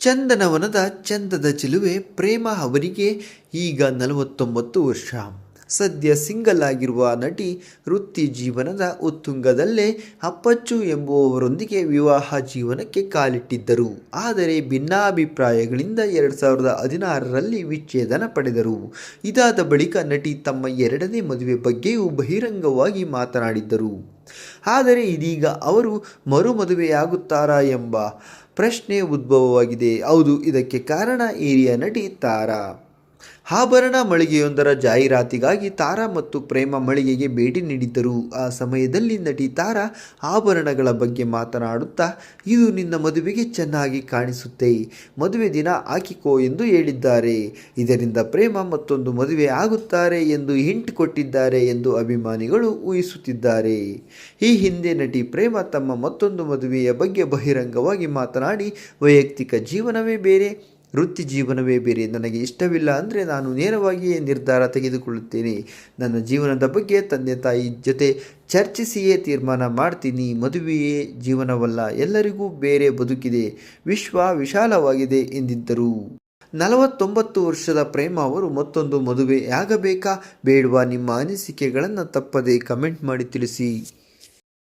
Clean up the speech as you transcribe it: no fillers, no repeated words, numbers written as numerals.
ಚಂದನವನದ ಚಂದದ ಚೆಲುವೆ ಪ್ರೇಮ ಅವರಿಗೆ ಈಗ 49 ವರ್ಷ. ಸದ್ಯ ಸಿಂಗಲ್ ಆಗಿರುವ ನಟಿ ವೃತ್ತಿ ಜೀವನದ ಉತ್ತುಂಗದಲ್ಲೇ ಅಪ್ಪಚ್ಚು ಎಂಬುವವರೊಂದಿಗೆ ವಿವಾಹ ಜೀವನಕ್ಕೆ ಕಾಲಿಟ್ಟಿದ್ದರು. ಆದರೆ ಭಿನ್ನಾಭಿಪ್ರಾಯಗಳಿಂದ 2016ರಲ್ಲಿ ವಿಚ್ಛೇದನ ಪಡೆದರು. ಇದಾದ ಬಳಿಕ ನಟಿ ತಮ್ಮ ಎರಡನೇ ಮದುವೆ ಬಗ್ಗೆಯೂ ಬಹಿರಂಗವಾಗಿ ಮಾತನಾಡಿದ್ದರು. ಆದರೆ ಇದೀಗ ಅವರು ಮರುಮದುವೆಯಾಗುತ್ತಾರಾ ಎಂಬ ಪ್ರಶ್ನೆ ಉದ್ಭವವಾಗಿದೆ. ಹೌದು, ಇದಕ್ಕೆ ಕಾರಣ ಹಿರಿಯ ನಟಿ ತಾರಾ. ಆಭರಣ ಮಳಿಗೆಯೊಂದರ ಜಾಹೀರಾತಿಗಾಗಿ ತಾರಾ ಮತ್ತು ಪ್ರೇಮ ಮಳಿಗೆಗೆ ಭೇಟಿ ನೀಡಿದ್ದರು. ಆ ಸಮಯದಲ್ಲಿ ನಟಿ ತಾರಾ ಆಭರಣಗಳ ಬಗ್ಗೆ ಮಾತನಾಡುತ್ತಾ, ಇದು ನಿನ್ನ ಮದುವೆಗೆ ಚೆನ್ನಾಗಿ ಕಾಣಿಸುತ್ತೆ, ಮದುವೆ ದಿನ ಹಾಕಿಕೋ ಎಂದು ಹೇಳಿದ್ದಾರೆ. ಇದರಿಂದ ಪ್ರೇಮ ಮತ್ತೊಂದು ಮದುವೆ ಆಗುತ್ತಾರೆ ಎಂದು ಹಿಂಟ್ ಕೊಟ್ಟಿದ್ದಾರೆ ಎಂದು ಅಭಿಮಾನಿಗಳು ಊಹಿಸುತ್ತಿದ್ದಾರೆ. ಈ ಹಿಂದೆ ನಟಿ ಪ್ರೇಮ ತಮ್ಮ ಮತ್ತೊಂದು ಮದುವೆಯ ಬಗ್ಗೆ ಬಹಿರಂಗವಾಗಿ ಮಾತನಾಡಿ, ವೈಯಕ್ತಿಕ ಜೀವನವೇ ಬೇರೆ, ವೃತ್ತಿ ಜೀವನವೇ ಬೇರೆ. ನನಗೆ ಇಷ್ಟವಿಲ್ಲ ಅಂದರೆ ನಾನು ನೇರವಾಗಿಯೇ ನಿರ್ಧಾರ ತೆಗೆದುಕೊಳ್ಳುತ್ತೇನೆ. ನನ್ನ ಜೀವನದ ಬಗ್ಗೆ ತಂದೆ ತಾಯಿ ಜೊತೆ ಚರ್ಚಿಸಿಯೇ ತೀರ್ಮಾನ ಮಾಡ್ತೀನಿ. ಮದುವೆಯೇ ಜೀವನವಲ್ಲ, ಎಲ್ಲರಿಗೂ ಬೇರೆ ಬದುಕಿದೆ, ವಿಶ್ವ ವಿಶಾಲವಾಗಿದೆ ಎಂದಿದ್ದರು. 49 ವರ್ಷದ ಪ್ರೇಮ ಅವರು ಮತ್ತೊಂದು ಮದುವೆಯಾಗಬೇಕಾ ಬೇಡವಾ? ನಿಮ್ಮ ಅನಿಸಿಕೆಗಳನ್ನು ತಪ್ಪದೇ ಕಮೆಂಟ್ ಮಾಡಿ ತಿಳಿಸಿ.